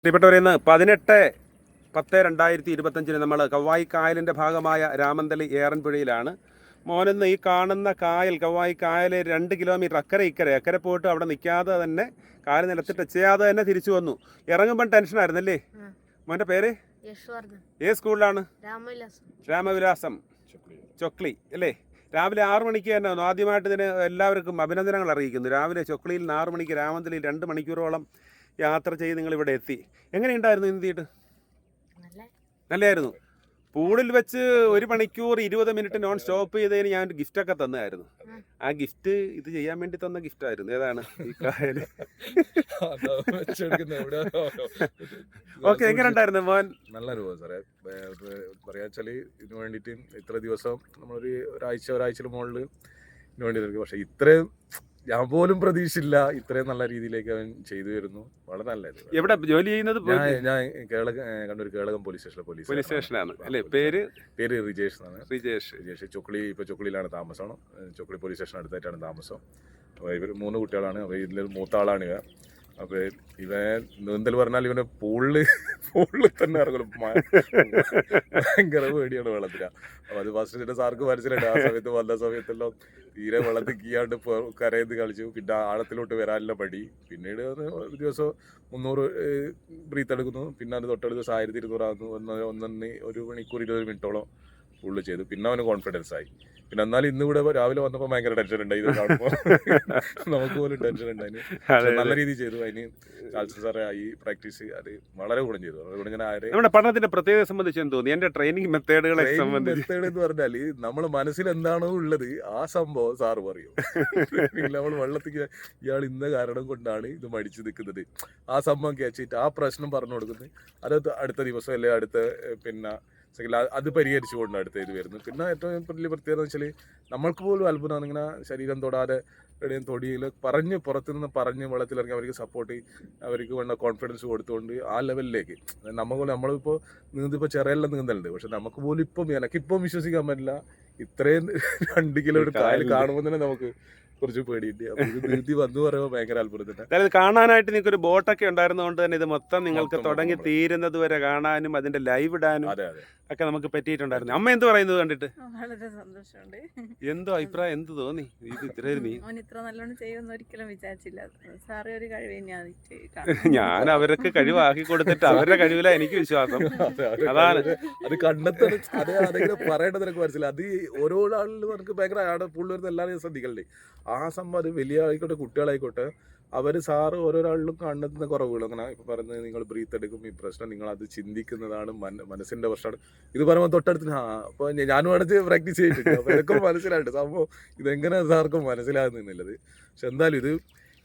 പ്രിയപ്പെട്ടവരെ, ഇന്ന് 18/10/2025 നമ്മൾ കവ്വായി കായലിൻ്റെ ഭാഗമായ രാമന്തളി ഏറൻപുഴയിലാണ്. മോനിന്ന് ഈ കാണുന്ന കായൽ, കവ്വായി കായൽ 2 കിലോമീറ്റർ അക്കരെ പോയിട്ട് അവിടെ നിൽക്കാതെ തന്നെ കാല് നിലത്തിട്ട് ചെയ്യാതെ തന്നെ തിരിച്ചു വന്നു. ഇറങ്ങുമ്പോൾ ടെൻഷനായിരുന്നല്ലേ? മോൻ്റെ പേര്? ഏത് സ്കൂളിലാണ്? രാമവിലാസം ചൊക്ലി അല്ലേ? രാവിലെ 6 മണിക്ക് തന്നെ വന്നു. ആദ്യമായിട്ട് ഇതിന് എല്ലാവർക്കും അഭിനന്ദനങ്ങൾ അറിയിക്കുന്നു. രാവിലെ ചൊക്ലിയിൽ നിന്ന് 6 മണിക്ക് രാമന്തളിയിൽ 2 മണിക്കൂറോളം യാത്ര ചെയ്ത് നിങ്ങൾ ഇവിടെ എത്തി. എങ്ങനെയുണ്ടായിരുന്നു ഇന്ത്യയിട്ട്? നല്ലതായിരുന്നു. പൂളിൽ വെച്ച് 1 മണിക്കൂർ 20 മിനിറ്റ് നോൺ സ്റ്റോപ്പ് ചെയ്തതിന് ഞാൻ ഒരു ഗിഫ്റ്റൊക്കെ തന്നായിരുന്നു. ആ ഗിഫ്റ്റ് ഇത് ചെയ്യാൻ വേണ്ടി തന്ന ഗിഫ്റ്റായിരുന്നു. ഏതാണ് ഈ കായൽ? ഓക്കെ, എങ്ങനെ ഉണ്ടായിരുന്നു മോൻ? നല്ല അനുഭവം സാറേ. പറയാ വെച്ചാല് ഇതിനു വേണ്ടിയിട്ട് ഇത്ര ദിവസം നമ്മളൊരു ഒരാഴ്ചയിൽ മുകളിൽ ഇതിനു വേണ്ടി നിൽക്കും. പക്ഷെ ഇത്രയും ഞാൻ പോലും പ്രതീക്ഷിച്ചില്ല ഇത്രയും നല്ല രീതിയിലേക്ക് അവൻ ചെയ്തു വരുന്നു. വളരെ നല്ലതായിരുന്നു. എവിടെ ജോലി ചെയ്യുന്നത്? ഞാൻ കണ്ണൂർ കേളകം പോലീസ് സ്റ്റേഷനിലാണ് അല്ലേ? പേര് റിജേഷ് എന്നാണ്. റിജേഷ് ചൊക്ലിയിലാണ് താമസം. ചൊക്ലി പോലീസ് സ്റ്റേഷൻ അടുത്തായിട്ടാണ് താമസം. അപ്പോൾ ഇവർ 3 കുട്ടികളാണ്. അപ്പോൾ ഇതിൽ മൂത്ത ആളാണ് ഇവ. അപ്പോൾ ഇവൻ നീന്തൽ പറഞ്ഞാൽ ഇവനെ പൂളിൽ തന്നെ ഇറങ്ങും. ഭയങ്കര പേടിയാണ് വെള്ളത്തിലാണ്. അപ്പോൾ അത് ഫസ്റ്റ് സാർക്ക് മനസ്സിലുണ്ട്. ആ സമയത്ത് വന്ന സമയത്തെല്ലാം തീരെ വെള്ളത്തിൽ കീയാണ്ട് കരയിന്ന് കളിച്ചു. പിന്നെ ആഴത്തിലോട്ട് വരാനുള്ള പടി. പിന്നീട് ഒരു ദിവസം 300 ബ്രീത്ത് എടുക്കുന്നു. പിന്നെ അത് തൊട്ടടുത്ത ദിവസം 1200 ആകുന്നു. 1 മണിക്കൂർ 20 മിനിറ്റോളം ഫുള്ള് ചെയ്തു. പിന്നെ അവന് കോൺഫിഡൻസ് ആയി. പിന്നെ എന്നാലും ഇന്നിവിടെ രാവിലെ വന്നപ്പോൾ ഭയങ്കര ടെൻഷൻ ഉണ്ടായി. ഇത് കാണുമ്പോൾ നമുക്ക് പോലും ടെൻഷൻ ഉണ്ടായിരുന്നു. നല്ല രീതിയിൽ ചെയ്തു. അതിന് ചാൾസ് സാറെ ഈ പ്രാക്ടീസ് അത് വളരെ ഗുണം ചെയ്തു. അതുകൊണ്ട് ഞാൻ നമ്മുടെ പഠനത്തിന്റെ പ്രത്യേകത സംബന്ധിച്ച് എന്ത് തോന്നി? എന്റെ ട്രെയിനിങ് മെത്തേഡ് എന്ന് പറഞ്ഞാൽ നമ്മൾ മനസ്സിൽ എന്താണോ ഉള്ളത് ആ സംഭവം സാറ് പറയും. നമ്മൾ വെള്ളത്തിൽ ഇയാൾ ഇന്ന കാരണം കൊണ്ടാണ് ഇത് മടിച്ചു നിൽക്കുന്നത്, ആ സംഭവം കേച്ചിട്ട് ആ പ്രശ്നം പറഞ്ഞു കൊടുക്കുന്നത്. അത് അടുത്ത ദിവസം അല്ലെ അടുത്ത പിന്നെ അത് പരിഹരിച്ചുകൊണ്ട് അടുത്ത ഇത് വരുന്നു. പിന്നെ ഏറ്റവും വലിയ പ്രത്യേകത എന്ന് വെച്ചാൽ നമ്മൾക്ക് പോലും അത്ഭുതമാണ്. ഇങ്ങനെ ശരീരം തൊടാതെ എവിടെയും തൊടിയിൽ പുറത്തുനിന്ന് പറഞ്ഞ് വെള്ളത്തിലിറങ്ങി അവർക്ക് സപ്പോർട്ട്, അവർക്ക് വേണ്ട കോൺഫിഡൻസ് കൊടുത്തുകൊണ്ട് ആ ലെവലിലേക്ക് നമ്മളിപ്പോൾ നീന്തിപ്പോൾ ചെറിയെല്ലാം നീന്തലുണ്ട്. പക്ഷെ നമുക്ക് പോലും എനിക്കിപ്പം വിശ്വസിക്കാൻ പറ്റില്ല. ഇത്രയും 2 കിലോമീറ്റർ കായൽ കാണുമ്പോൾ തന്നെ നമുക്ക് കുറച്ച് പേടിയുണ്ട്. അപ്പോൾ ഇത് നീന്തി വന്നു പറയുമ്പോൾ ഭയങ്കര അത്ഭുതം. അതായത് കാണാനായിട്ട് നിങ്ങൾക്ക് ഒരു ബോട്ടൊക്കെ ഉണ്ടായിരുന്നതുകൊണ്ട് തന്നെ ഇത് മൊത്തം നിങ്ങൾക്ക് തുടങ്ങി തീരുന്നത് വരെ കാണാനും അതിന്റെ ലൈവ് ഇടാനും ഒക്കെ നമുക്ക് പറ്റിയിട്ടുണ്ടായിരുന്നു. അമ്മ എന്ത് പറയുന്നത് കണ്ടിട്ട്? വളരെ സന്തോഷമുണ്ട്. എന്തോ അഭിപ്രായം, എന്ത് തോന്നി? ഇത് ഇത്ര നല്ലോണം ചെയ്യുമെന്ന് ഒരിക്കലും വിചാരിച്ചില്ല. സാറേ ഒരു കഴിവ് ഞാൻ അവർക്ക് കഴിവാക്കി കൊടുത്തിട്ട് അവരുടെ കഴിവില എനിക്ക് വിശ്വാസം. അതാണ് അത് കണ്ടെത്തണം. അതെങ്ങനെ പറയേണ്ടത് എനിക്ക് മനസ്സിലായി. അത് ഓരോ ആളിലും നമുക്ക് ഭയങ്കര പുള്ളി വരുന്ന എല്ലാവരും ശ്രദ്ധിക്കലുണ്ട്. ആ സംഭവം അത് വലിയ ആയിക്കോട്ടെ കുട്ടികളായിക്കോട്ടെ, അവർ സാറ് ഓരോരാളിലും കണ്ടെത്തുന്ന കുറവുകൾ. അങ്ങനെ ഇപ്പോൾ പറയുന്നത് നിങ്ങൾ ബ്രീത്ത് എടുക്കും, ഈ പ്രശ്നം നിങ്ങളത് ചിന്തിക്കുന്നതാണ്, മനസ്സിൻ്റെ പ്രശ്നമാണ്. ഇത് പറയുമ്പോൾ തൊട്ടടുത്ത് അപ്പോൾ ഞാനും അടുത്ത് പ്രാക്ടീസ് ചെയ്തിട്ടുണ്ട്. അപ്പോൾ എനിക്കും മനസ്സിലായിട്ട് സംഭവം ഇതെങ്ങനെ സാർക്കും മനസ്സിലാകുന്നില്ലത്. പക്ഷെ എന്തായാലും ഇത്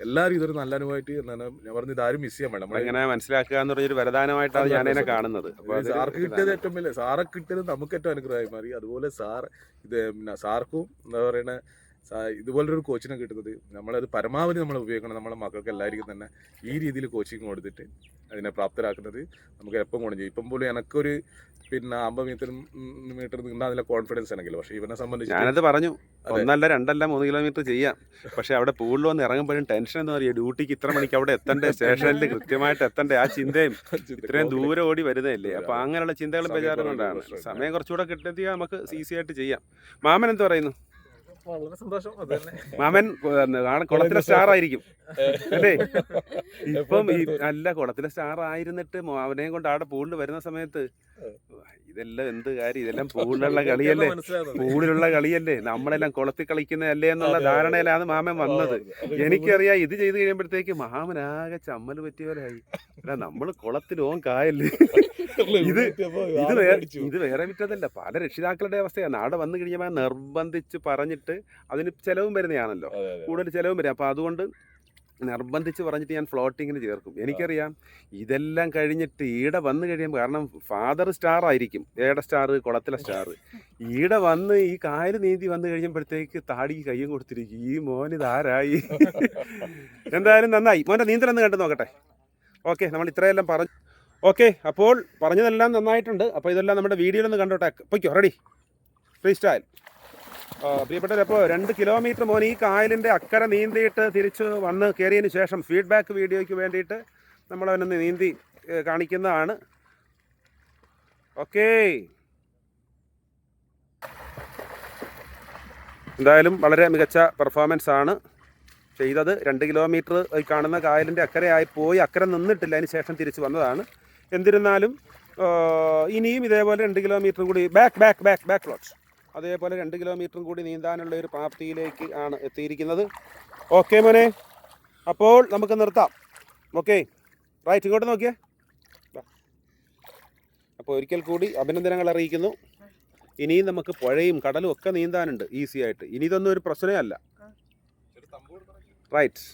എല്ലാവരും ഇതൊരു നല്ല അനുഭവമായിട്ട് എന്താണ് ഞാൻ പറഞ്ഞത്, ഇതാരും മിസ് ചെയ്യാൻ വേണം. അങ്ങനെ മനസ്സിലാക്കുക എന്ന് പറഞ്ഞൊരു വരദാനമായിട്ടാണ് ഞാനതിനെ കാണുന്നത്. സാർക്ക് കിട്ടിയത് ഏറ്റവും വലിയ, സാറെ കിട്ടിയത് നമുക്ക് ഏറ്റവും അനുഗ്രഹമായി മാറി. അതുപോലെ സാർ ഇത് പിന്നെ സാർക്കും എന്താ പറയണ ഇതുപോലൊരു കോച്ചിനെ കിട്ടുന്നത് നമ്മളത് പരമാവധി നമ്മൾ ഉപയോഗിക്കണം. നമ്മളെ മക്കൾക്ക് എല്ലാവർക്കും തന്നെ ഈ രീതിയിൽ കോച്ചിങ് കൊടുത്തിട്ട് അതിനെ പ്രാപ്തരാക്കുന്നത് നമുക്ക് എപ്പം ഗുണം ചെയ്യും. ഇപ്പം പോലും എനിക്കൊരു പിന്നെ 50 മീറ്റർ നിന്നാൽ അതിലെ കോൺഫിഡൻസ് ആണെങ്കിലും, പക്ഷേ ഇവനെ സംബന്ധിച്ച് ഞാനത് പറഞ്ഞു 1 അല്ല 2 അല്ല 3 കിലോമീറ്റർ ചെയ്യാം. പക്ഷെ അവിടെ പൂളിൽ വന്ന് ഇറങ്ങുമ്പോഴും ടെൻഷൻ എന്ന് പറയുക, ഡ്യൂട്ടിക്ക് ഇത്ര മണിക്ക് അവിടെ എത്തണ്ടേ, സ്റ്റേഷനിൽ കൃത്യമായിട്ട് എത്തണ്ടേ, ആ ചിന്തയും ഇത്രയും ദൂരം ഓടി വരുന്നതല്ലേ. അപ്പൊ അങ്ങനെയുള്ള ചിന്തകളും വിചാരം കൊണ്ടാണ്. സമയം കുറച്ചുകൂടെ കിട്ടിയാൽ നമുക്ക് ഈസി ആയിട്ട് ചെയ്യാം. മാമൻ എന്ത് പറയുന്നു? വളരെ സന്തോഷം. മാമൻ കുളത്തിലെ സ്റ്റാർ ആയിരിക്കും അല്ലേ? ഇപ്പം അല്ല, കുളത്തിലെ സ്റ്റാർ ആയിരുന്നിട്ട് അവനെയും കൊണ്ട് അവിടെ പൂളിൽ വരുന്ന സമയത്ത് ഇതെല്ലാം എന്ത് കാര്യം, ഇതെല്ലാം പൂളിലുള്ള കളിയല്ലേ, നമ്മളെല്ലാം കുളത്തിൽ കളിക്കുന്നതല്ലേ എന്നുള്ള ധാരണയിലാണ് മാമൻ വന്നത്. എനിക്കറിയാം ഇത് ചെയ്ത് കഴിയുമ്പോഴത്തേക്ക് മാമനാകെ ചമ്മൽ പറ്റിയവരായി. അല്ല, നമ്മള് കുളത്തിലോ കായല്ലേ. ഇത് വേറെ വിറ്റതല്ല, പല രക്ഷിതാക്കളുടെ അവസ്ഥയാണ്. അവിടെ വന്നു കഴിഞ്ഞാൽ നിർബന്ധിച്ച് പറഞ്ഞിട്ട് അതിന് ചെലവും വരുന്നതാണല്ലോ, കൂടുതൽ ചെലവും വരും. അപ്പൊ അതുകൊണ്ട് നിർബന്ധിച്ച് പറഞ്ഞിട്ട് ഞാൻ ഫ്ലോട്ടിങ്ങിന് ചേർക്കും. എനിക്കറിയാം ഇതെല്ലാം കഴിഞ്ഞിട്ട് ഈടെ വന്നു കഴിയുമ്പോൾ, കാരണം ഫാദർ സ്റ്റാർ ആയിരിക്കും, ഏടെ സ്റ്റാർ, കുളത്തിലെ സ്റ്റാർ, ഈടെ വന്ന് ഈ കായൽ നീന്തി വന്നു കഴിയുമ്പോഴത്തേക്ക് താടിക്ക് കയ്യും കൊടുത്തിരിക്കും. ഈ മോൻ ഇതാരായി? എന്തായാലും നന്നായി. മോൻ്റെ നീന്തലൊന്ന് കണ്ടു നോക്കട്ടെ. ഓക്കെ, നമ്മൾ ഇത്രയെല്ലാം പറഞ്ഞു. ഓക്കെ, അപ്പോൾ പറഞ്ഞതെല്ലാം നന്നായിട്ടുണ്ട്. അപ്പോൾ ഇതെല്ലാം നമ്മുടെ വീഡിയോയിലൊന്ന് കണ്ടോട്ടെ. പൊയ്ക്കോ, റെഡി, ഫ്രീ സ്റ്റൈൽ. പ്രിയപ്പെട്ടവരപ്പോൾ 2 കിലോമീറ്റർ മോൻ ഈ കായലിൻ്റെ അക്കരെ നീന്തിയിട്ട് തിരിച്ച് വന്ന് കയറിയതിന് ശേഷം ഫീഡ്ബാക്ക് വീഡിയോയ്ക്ക് വേണ്ടിയിട്ട് നമ്മളവനൊന്ന് നീന്തി കാണിക്കുന്നതാണ്. ഓക്കേ, എന്തായാലും വളരെ മികച്ച പെർഫോമൻസ് ആണ് ചെയ്തത്. 2 കിലോമീറ്റർ കാണുന്ന കായലിൻ്റെ അക്കരയായി പോയി, അക്കരെ നിന്നിട്ടില്ല, അതിന് ശേഷം തിരിച്ചു വന്നതാണ്. എന്നിരുന്നാലും ഇനിയും ഇതേപോലെ 2 കിലോമീറ്ററും കൂടി ബാക്ക് ലോട്ട്, അതേപോലെ 2 കിലോമീറ്ററും കൂടി നീന്താനുള്ള ഒരു പ്രാപ്തിയിലേക്ക് ആണ് എത്തിയിരിക്കുന്നത്. ഓക്കെ മോനെ, അപ്പോൾ നമുക്ക് നിർത്താം. ഓക്കെ റൈറ്റ്, ഇങ്ങോട്ട് നോക്കിയേ. അപ്പോൾ ഒരിക്കൽ കൂടി അഭിനന്ദനങ്ങൾ അറിയിക്കുന്നു. ഇനിയും നമുക്ക് പുഴയും കടലും ഒക്കെ നീന്താനുണ്ട് ഈസി ആയിട്ട്. ഇനി ഇതൊന്നും ഒരു പ്രശ്നമേ അല്ല. റൈറ്റ്.